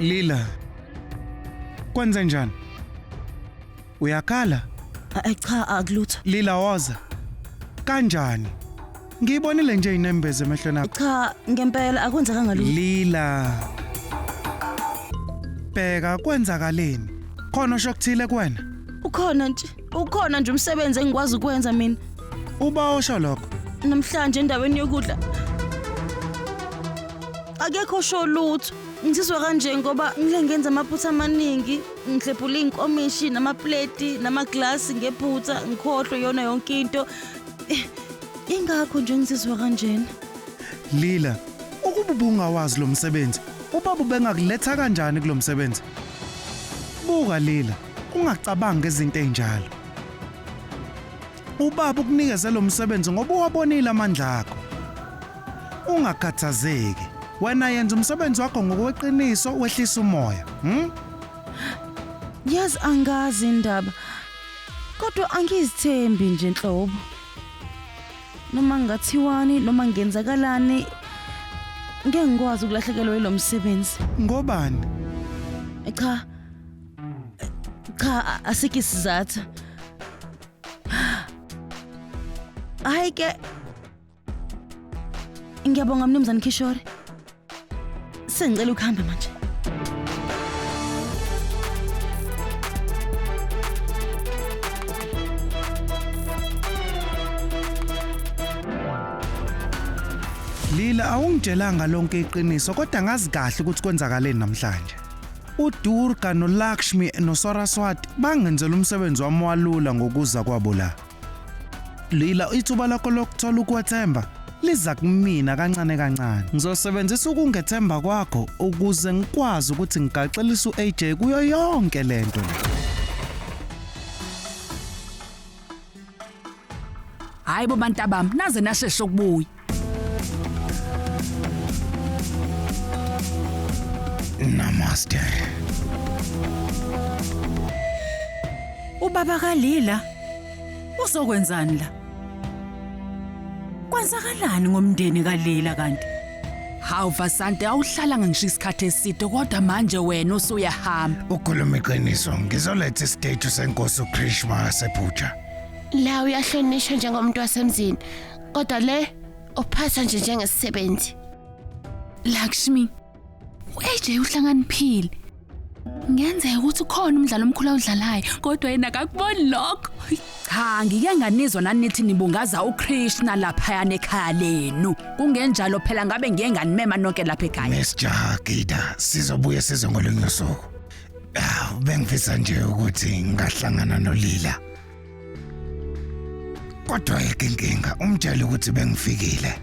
Lila. Kwenze njani? Uyakhala? Cha akulutho. Lila woza. Kanjani? Ngiyibonile nje inembeze emehlweni akho. Cha ngempela akwenzakanga lutho. Lila. Bheka kwenzakaleni. Khona shokuthile kuwena? Ukhona nje umsebenzi engikwazi ukwenza mina. Uba osho lokho. Namhlanje endaweni yokudla. Akekho sho lutho. Ngizizwa kanje ngoba ngilengenza amaphutha amaningi, ngihlephula inkomishi namaplate namaglasi ngephutha, ngikhohlwe yona yonke into. Ingakho nje ngizizwa kanjena. Lila, ukuba ubungawazi lo msebenzi, ubaba bengakuletha kanjani kulo msebenzi? Buka Lila, ungacabangi izinto ezinjalo. Ubaba ukunikeza lo msebenzi ngoba uwabonile amandla akho. Ungakhathazeki. Wena yenza umsebenzi wakho ngokweqiniso wehlisa umoya. Yes angazi indaba. Kodwa angizithembi nje nhlobo. Noma ngathiwani noma ngenzakalani ngeke ngikwazi ukulahlekelwa yilo msebenzi. Ngobani? Cha asikisizathu. Hayi ke ngiyabonga mnumzane Kishore. Sengicela ukuhamba manje. Lila awungitshelanga lonke iqiniso kodwa ngazi kahle ukuthi kwenzakaleni namhlanje. uDurga noLakshmi noSaraswati bangenzela umsebenzi wami walula ngokuza kwabo la. Lila ithuba lakho lokuthola ukwethemba liza kumina kancane kancane. Ngizosebenzisa ukungethemba kwakho ukuze ngikwazi ukuthi ngigaxelise uAJ kuyo yonke lento le. Hayibo bantabami naze nasheshe ukubuya. Namaste. Ubaba kaLila uzokwenzani la? Kwenzakalani ngomndeni kaLila kanti? Hawu Vasante awuhlalanga ngisho isikhathi eside kodwa manje wena usuyahamba. Ukhuluma iqiniso ngizoletha istate senkosi uKrishna sePuja. La uyahlonishwa njengomuntu wasemzini kodwa le uphatha nje njengesisebenzi. Lakshmi uAJ uhlanganiphile. Ngenzeka ukuthi ukhona umdlalo omkhulu awudlalayo kodwa yena akakuboni lokho. Cha ngike nganizwa nanithi nibungaza uKrishna lapha ekhaya lenu. Kungenjalo phela ngabe ngike nganimema nonke lapha ekhaya. Miss Jagida sizobuye sizongolunye usuku. Bengifisa nje ukuthi ngahlangana noLila. Kodwa inkinga umtshela ukuthi bengifikile.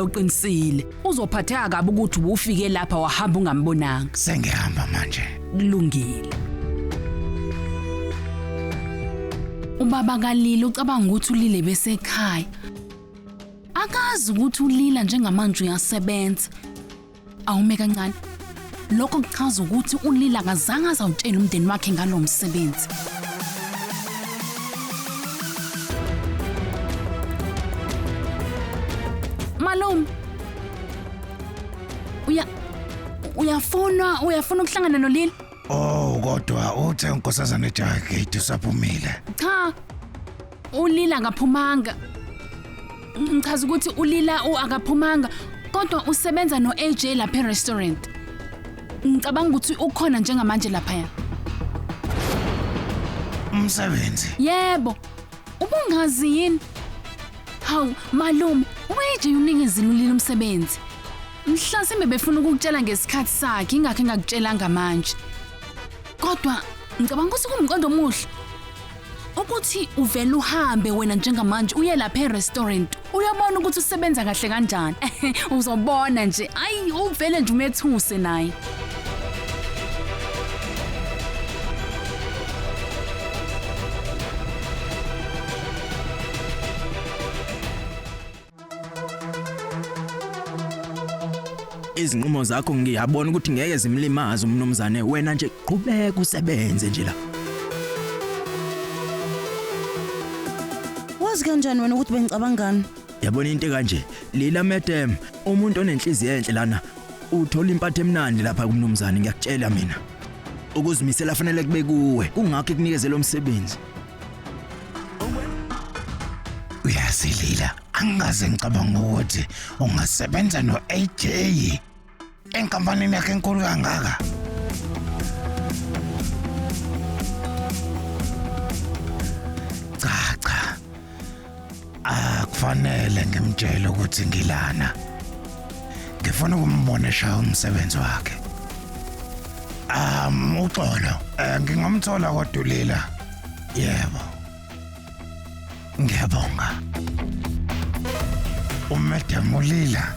Uqinisile. Uzophatheka kabi ukuthi ubufike lapha wahamba ungambonanga. Sengihamba manje. Kulungile. Ubaba kaLila ucabanga ukuthi uLile bese ekhaya. Akazi ukuthi uLila njengamanje uyasebenza. Awume kancane. Lokho kuchaza ukuthi uLila akazange azawutshela umndeni wakhe ngalomsebenzi. Malum. Uyafuna ukuhlangana noLila? Kodwa uthe unkosazana eJagidi usaphumile. Cha. uLila akaphumanga. Ngichaza ukuthi uLila akaphumanga kodwa usebenza noAJ lapha e-restaurant. Ngicabanga ukuthi ukhona njengamanje lapha. Umsebenzi? Yebo. Ubungazi yini? Hawu malume, uAJ unikezile uLila umsebenzi. Mhlasimbe befuna ukukutshela ngesikhathi sakhe ingakho engakutshelanga manje. Kodwa ngicabanga ukuthi kumqondo omuhle ukuthi uvela uhambe wena njengamanje uye lapha e-restaurant uyabona ukuthi usebenza kahle kanjani. Uzobona nje ayi uvele nje umethuse naye. Izinqumo zakho ngiyabona ukuthi ngeke zimlimaze umnumzane wena nje qhubeka usebenze nje la. Wazi kanjani wena ukuthi bengicabangani? Yabona into kanje Lila madam umuntu onenhliziyo enhle lana uthola impatho emnandi lapha kumnumzane ngiyakutshela mina. Ukuzimisela fanele kube kuwe. Kungakho ekunikeze lo msebenzi. Uyasilila, angaze ngicabanga ukuthi ungasebenza no-AJ enkampanini yakhe enkulu kangaka. Cha. Akufanele ngimtshele ukuthi ngilana. Ngifuna ukumbonesha umsebenzi wakhe. Uxolo, ngingamthola kodulila. Yebo. Ngiyabonga. Madam Ulila.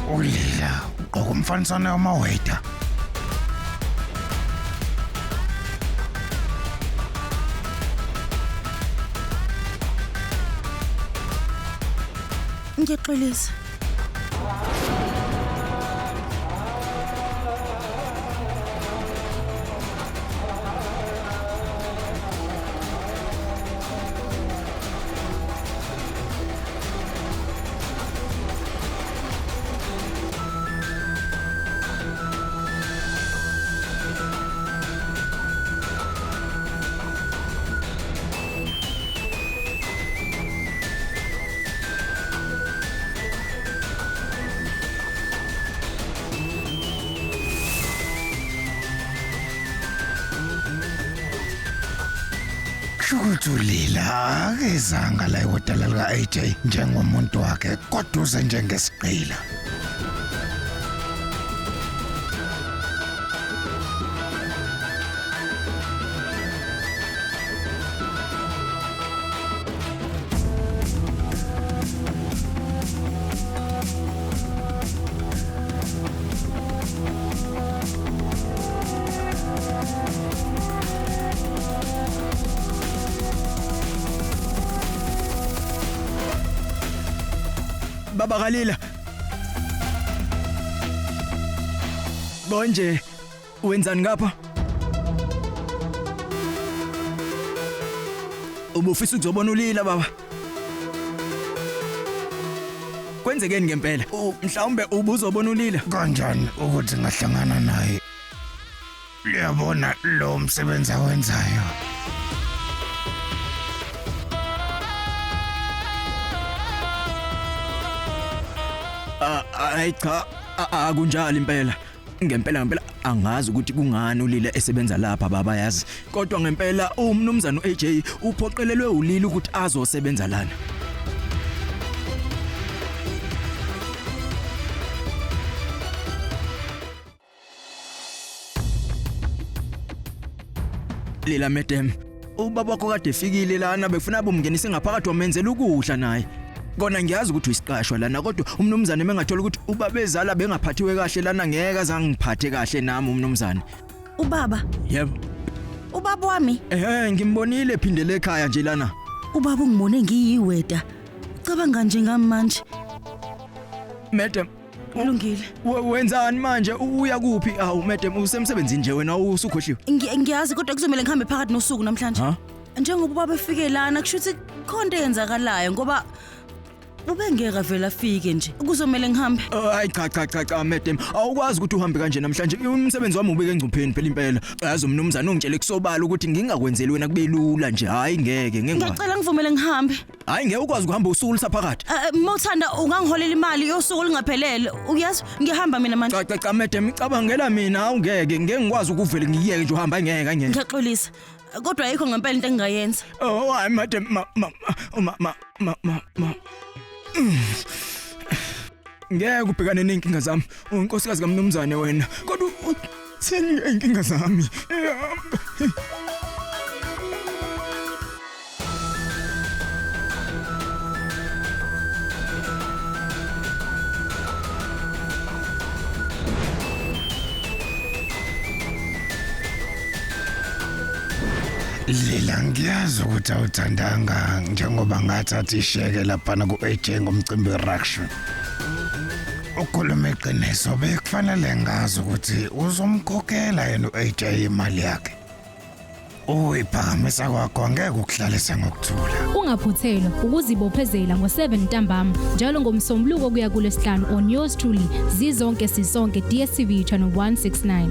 Ulila, ngokumfanisana yamaweta. Ngiyaxolisa. Ulila akezanga la ehotela lika AJ njengomuntu wakhe kodwa uze njengesiqila. Baba Kalila. Bonje, wenzani ngapha? Ubufisa ukuzobona Ulila baba. Kwenzekeni ngempela? Mhlawumbe ubuzobona Ulila. Kanjani ukuthi ngahlangana naye? Uyabona lo msebenzi awenzayo. Hayi cha, akunjalo impela. Ngempela angazi ukuthi kungani Ulila esebenza lapha baba yazi. Kodwa ngempela umnumzana uAJ uphoqelelwe Ulila ukuthi azosebenza lana. Lila madam, ubaba wakho kade efikile lana befuna bomngenisa ngaphakathi wamenzela ukudla naye. Kona ngiyazi ukuthi uyisiqashwa lana kodwa umnumzane mengathola ukuthi ubaba ezala bengaphathiwe kahle lana ngeke azangiphathe kahle nami umnumzane. Ubaba? Yebo. Ubaba wami? Ngimbonile ephindele ekhaya nje lana. Ubaba ungibone ngiyiweda. Cabanga nje ngamanje. Madam, Kulungile. Wenzani manje? Uya kuphi? Awu madam usemsebenzini nje wena usukhohliwe. Ngiyazi kodwa kuzomela ngihambe phakathi nosuku namhlanje. Njengoba ubaba efike lana kushuthi khonto eyenzakalayo ngoba ubengeka vela afike nje. Kuzomela ngihambe. Hayi cha madam. Awukwazi ukuthi uhambe kanje namhlanje. Umsebenzi wami ubeke engcupheni phela impela. Yazi umnumzane ungitshela kusobala ukuthi ngingakwenzeli wena kube lula nje. Hayi ngeke ngiyacela ngivumele ngihambe. Hayi ngeke ukwazi ukuhamba usuku lisaphakathi. Mothanda ungangiholela imali yosuku lingaphelele. Uyazi ngihamba mina manje. Cha madam cabangela mina awungeke ngeke ngikwazi ukuvele ngiyeke nje uhamba ngeke. Ngiyaxolisa. Kodwa ayikho ngempela into engingayenza. Oh hayi madam ngeke ubhekane nenkinga zami unkosikazi kaMnumzane wena kodwa seni inkinga zami. Lila ngiyazi ukuthi awuthandanga njengoba ngathatha isheke lapha ku AJ ngomcimbi weRakshu. Ukhuluma iqiniso bekufanele ngazi ukuthi uzomkhokhela yena uAJ imali yakhe. Uyiphakamisa kwakho angeke ukuhlalisa ngokuthula. Ungaphuthelwa ukuzibophezela ngo7 ntambama njalo ngomsombuluko kuya kuLesihlanu on yours truly zizonke sisonke DStv channel 169.